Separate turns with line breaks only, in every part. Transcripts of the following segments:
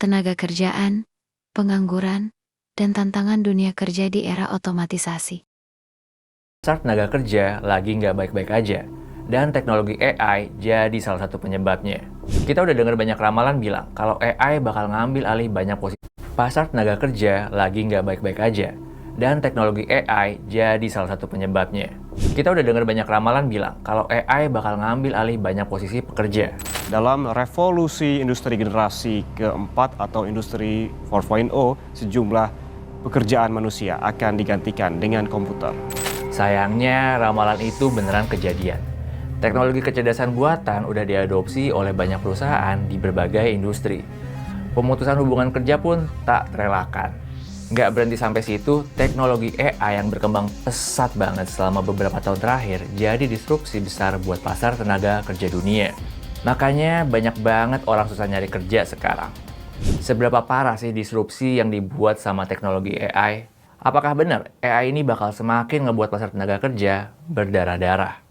ketenaga kerjaan, pengangguran, dan tantangan dunia kerja di era otomatisasi.
Pasar tenaga kerja lagi nggak baik-baik aja, dan teknologi AI jadi salah satu penyebabnya. Kita udah dengar banyak ramalan bilang kalau AI bakal ngambil alih banyak posisi. Pasar tenaga kerja lagi nggak baik-baik aja, dan teknologi AI jadi salah satu penyebabnya. Kita udah dengar banyak ramalan bilang kalau AI bakal ngambil alih banyak posisi pekerja.
Dalam revolusi industri generasi keempat atau industri 4.0, sejumlah pekerjaan manusia akan digantikan dengan komputer.
Sayangnya, ramalan itu beneran kejadian. Teknologi kecerdasan buatan udah diadopsi oleh banyak perusahaan di berbagai industri. Pemutusan hubungan kerja pun tak terelakkan. Nggak berhenti sampai situ, teknologi AI yang berkembang pesat banget selama beberapa tahun terakhir jadi disrupsi besar buat pasar tenaga kerja dunia. Makanya banyak banget orang susah nyari kerja sekarang. Seberapa parah sih disrupsi yang dibuat sama teknologi AI? Apakah benar AI ini bakal semakin ngebuat pasar tenaga kerja berdarah-darah?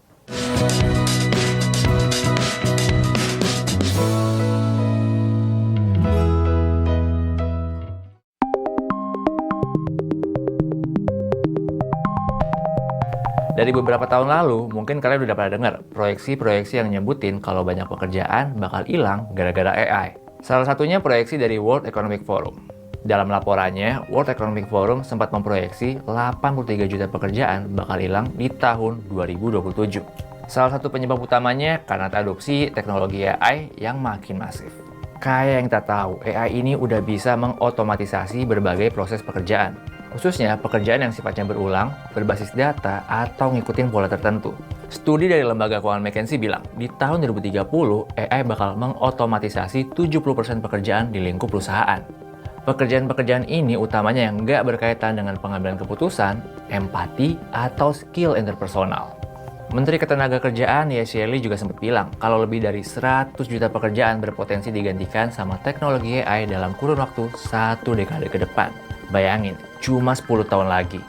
Dari beberapa tahun lalu, mungkin kalian udah pernah dengar proyeksi-proyeksi yang nyebutin kalau banyak pekerjaan bakal hilang gara-gara AI. Salah satunya proyeksi dari World Economic Forum. Dalam laporannya, World Economic Forum sempat memproyeksi 83 juta pekerjaan bakal hilang di tahun 2027. Salah satu penyebab utamanya karena adopsi teknologi AI yang makin masif. Kayak yang kita tahu, AI ini udah bisa mengotomatisasi berbagai proses pekerjaan. Khususnya pekerjaan yang sifatnya berulang, berbasis data, atau ngikutin pola tertentu. Studi dari lembaga keuangan McKinsey bilang, di tahun 2030, AI bakal mengotomatisasi 70% pekerjaan di lingkup perusahaan. Pekerjaan-pekerjaan ini utamanya yang nggak berkaitan dengan pengambilan keputusan, empati, atau skill interpersonal. Menteri Ketenagakerjaan Yashili juga sempat bilang kalau lebih dari 100 juta pekerjaan berpotensi digantikan sama teknologi AI dalam kurun waktu 1 dekade ke depan. Bayangin, cuma 10 tahun lagi.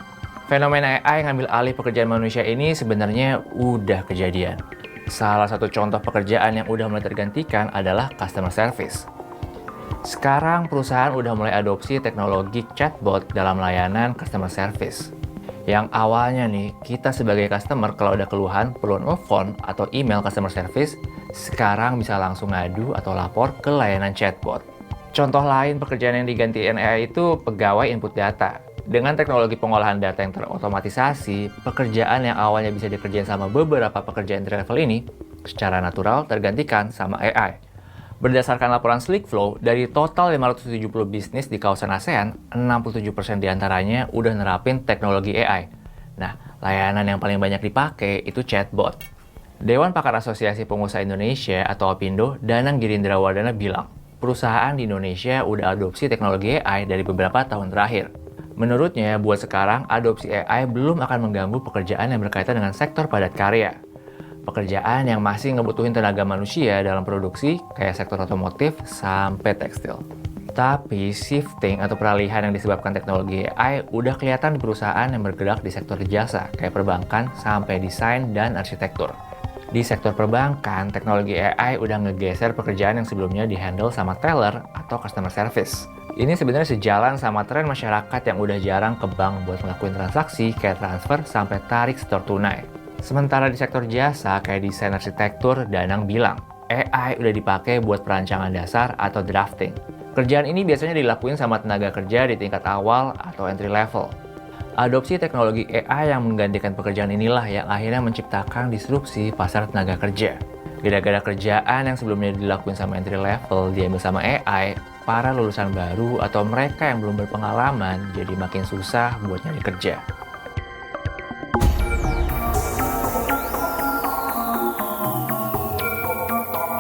Fenomena AI yang ngambil alih pekerjaan manusia ini sebenarnya udah kejadian. Salah satu contoh pekerjaan yang udah mulai tergantikan adalah customer service. Sekarang perusahaan udah mulai adopsi teknologi chatbot dalam layanan customer service. Yang awalnya nih, kita sebagai customer kalau ada keluhan perlu nelfon atau email customer service, sekarang bisa langsung ngadu atau lapor ke layanan chatbot. Contoh lain pekerjaan yang digantiin AI itu pegawai input data. Dengan teknologi pengolahan data yang terotomatisasi, pekerjaan yang awalnya bisa dikerjain sama beberapa pekerjaan entry level ini, secara natural tergantikan sama AI. Berdasarkan laporan Slickflow, dari total 570 bisnis di kawasan ASEAN, 67% diantaranya udah nerapin teknologi AI. Nah, layanan yang paling banyak dipakai itu chatbot. Dewan Pakar Asosiasi Pengusaha Indonesia atau APindo, Danang Girindrawardana bilang, perusahaan di Indonesia udah adopsi teknologi AI dari beberapa tahun terakhir. Menurutnya, buat sekarang, adopsi AI belum akan mengganggu pekerjaan yang berkaitan dengan sektor padat karya. Pekerjaan yang masih ngebutuhin tenaga manusia dalam produksi, kayak sektor otomotif sampai tekstil. Tapi shifting atau peralihan yang disebabkan teknologi AI udah kelihatan di perusahaan yang bergerak di sektor jasa, kayak perbankan sampai desain dan arsitektur. Di sektor perbankan, teknologi AI udah ngegeser pekerjaan yang sebelumnya dihandle sama teller atau customer service. Ini sebenarnya sejalan sama tren masyarakat yang udah jarang ke bank buat ngelakuin transaksi kayak transfer sampai tarik setor tunai. Sementara di sektor jasa kayak desain arsitektur, Danang bilang, AI udah dipakai buat perancangan dasar atau drafting. Kerjaan ini biasanya dilakuin sama tenaga kerja di tingkat awal atau entry level. Adopsi teknologi AI yang menggantikan pekerjaan inilah yang akhirnya menciptakan disrupsi pasar tenaga kerja. Gara-gara kerjaan yang sebelumnya dilakuin sama entry level diambil sama AI, para lulusan baru atau mereka yang belum berpengalaman jadi makin susah buat nyari kerja.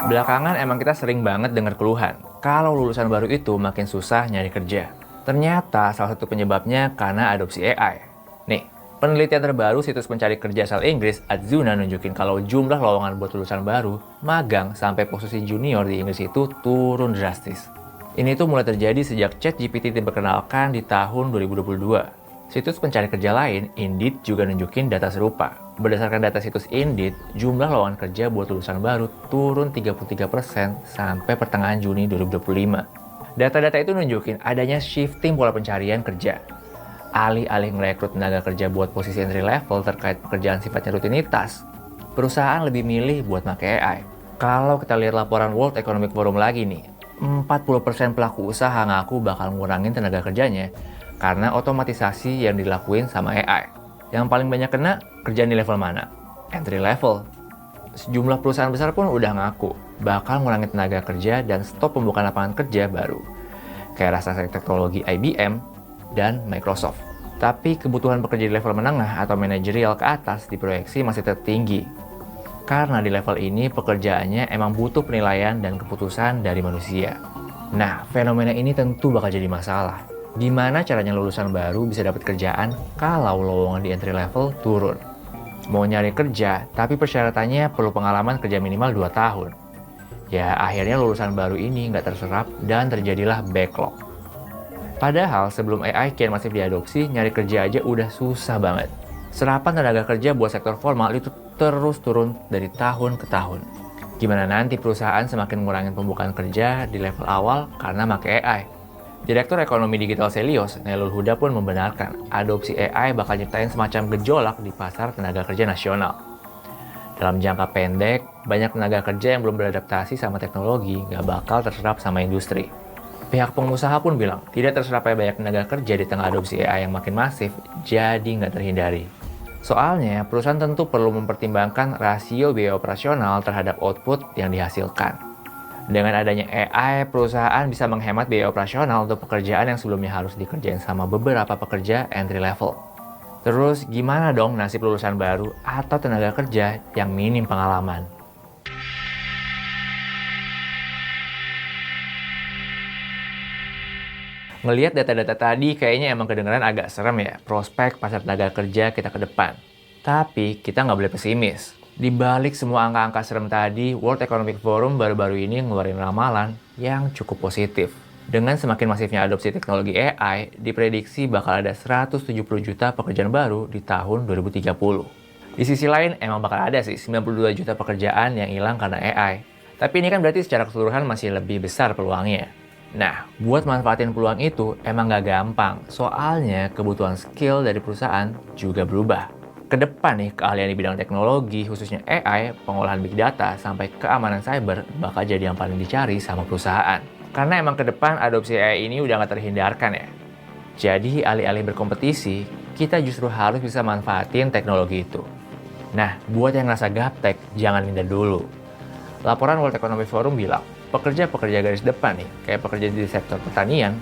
Belakangan emang kita sering banget dengar keluhan kalau lulusan baru itu makin susah nyari kerja. Ternyata salah satu penyebabnya karena adopsi AI. Nih, penelitian terbaru situs pencari kerja asal Inggris Adzuna nunjukin kalau jumlah lowongan buat lulusan baru, magang sampai posisi junior di Inggris itu turun drastis. Ini tuh mulai terjadi sejak ChatGPT diperkenalkan di tahun 2022. Situs pencari kerja lain, Indeed, juga nunjukin data serupa. Berdasarkan data situs Indeed, jumlah lowongan kerja buat lulusan baru turun 33% sampai pertengahan Juni 2025. Data-data itu nunjukin adanya shifting pola pencarian kerja. Alih-alih merekrut tenaga kerja buat posisi entry level terkait pekerjaan sifatnya rutinitas, perusahaan lebih milih buat pakai AI. Kalau kita lihat laporan World Economic Forum lagi nih, 40% pelaku usaha ngaku bakal ngurangin tenaga kerjanya karena otomatisasi yang dilakuin sama AI. Yang paling banyak kena kerjaan di level mana? Entry level. Sejumlah perusahaan besar pun udah ngaku bakal ngurangin tenaga kerja dan stop pembukaan lapangan kerja baru. Kayak raksasa teknologi IBM dan Microsoft. Tapi kebutuhan pekerja di level menengah atau manajerial ke atas diproyeksi masih tetap tinggi. Karena di level ini pekerjaannya emang butuh penilaian dan keputusan dari manusia. Nah, fenomena ini tentu bakal jadi masalah. Gimana caranya lulusan baru bisa dapat kerjaan kalau lowongan di entry level turun? Mau nyari kerja, tapi persyaratannya perlu pengalaman kerja minimal 2 tahun. Ya, akhirnya lulusan baru ini nggak terserap dan terjadilah backlog. Padahal sebelum AI kian masif diadopsi, nyari kerja aja udah susah banget. Serapan tenaga kerja buat sektor formal itu terus turun dari tahun ke tahun. Gimana nanti perusahaan semakin ngurangin pembukaan kerja di level awal karena pakai AI? Direktur Ekonomi Digital Selios, Nailul Huda pun membenarkan adopsi AI bakal nyiptain semacam gejolak di pasar tenaga kerja nasional. Dalam jangka pendek, banyak tenaga kerja yang belum beradaptasi sama teknologi nggak bakal terserap sama industri. Pihak pengusaha pun bilang tidak terserapnya banyak tenaga kerja di tengah adopsi AI yang makin masif, jadi nggak terhindari. Soalnya, perusahaan tentu perlu mempertimbangkan rasio biaya operasional terhadap output yang dihasilkan. Dengan adanya AI, perusahaan bisa menghemat biaya operasional untuk pekerjaan yang sebelumnya harus dikerjain sama beberapa pekerja entry level. Terus gimana dong nasib lulusan baru atau tenaga kerja yang minim pengalaman? Ngelihat data-data tadi kayaknya emang kedengeran agak serem ya, prospek pasar tenaga kerja kita ke depan. Tapi kita nggak boleh pesimis. Di balik semua angka-angka serem tadi, World Economic Forum baru-baru ini ngeluarin ramalan yang cukup positif. Dengan semakin masifnya adopsi teknologi AI, diprediksi bakal ada 170 juta pekerjaan baru di tahun 2030. Di sisi lain, emang bakal ada sih 92 juta pekerjaan yang hilang karena AI. Tapi ini kan berarti secara keseluruhan masih lebih besar peluangnya. Nah, buat manfaatin peluang itu emang nggak gampang, soalnya kebutuhan skill dari perusahaan juga berubah. Kedepan nih, keahlian di bidang teknologi, khususnya AI, pengolahan big data, sampai keamanan cyber bakal jadi yang paling dicari sama perusahaan. Karena emang kedepan adopsi AI ini udah nggak terhindarkan ya. Jadi, alih-alih berkompetisi, kita justru harus bisa manfaatin teknologi itu. Nah, buat yang ngerasa gaptek, jangan minder dulu. Laporan World Economic Forum bilang, pekerja-pekerja garis depan nih, kayak pekerja di sektor pertanian,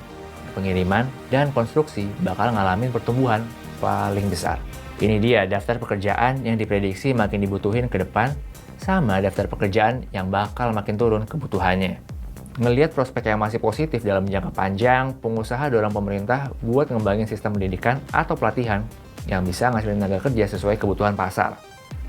pengiriman, dan konstruksi bakal ngalamin pertumbuhan paling besar. Ini dia daftar pekerjaan yang diprediksi makin dibutuhin ke depan, sama daftar pekerjaan yang bakal makin turun kebutuhannya. Ngelihat prospek yang masih positif dalam jangka panjang, pengusaha dorong pemerintah buat ngembangin sistem pendidikan atau pelatihan yang bisa ngasilin tenaga kerja sesuai kebutuhan pasar.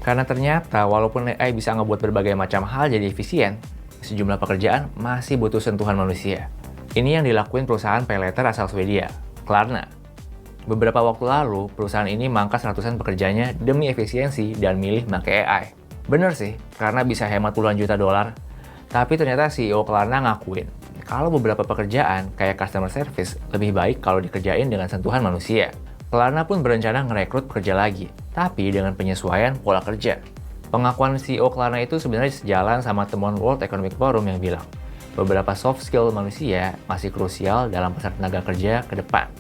Karena ternyata walaupun AI bisa ngebuat berbagai macam hal jadi efisien, sejumlah pekerjaan masih butuh sentuhan manusia. Ini yang dilakuin perusahaan paylater asal Swedia, Klarna. Beberapa waktu lalu, perusahaan ini mangkas ratusan pekerjanya demi efisiensi dan milih pakai AI. Bener sih, karena bisa hemat puluhan juta dolar. Tapi ternyata CEO Klarna ngakuin, kalau beberapa pekerjaan kayak customer service lebih baik kalau dikerjain dengan sentuhan manusia. Klarna pun berencana ngerekrut pekerja lagi, tapi dengan penyesuaian pola kerja. Pengakuan CEO Klarna itu sebenarnya sejalan sama temuan World Economic Forum yang bilang, beberapa soft skill manusia masih krusial dalam pasar tenaga kerja ke depan.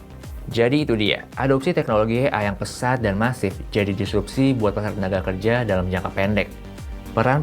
Jadi itu dia, adopsi teknologi AI yang pesat dan masif jadi disrupsi buat pasar tenaga kerja dalam jangka pendek. Peran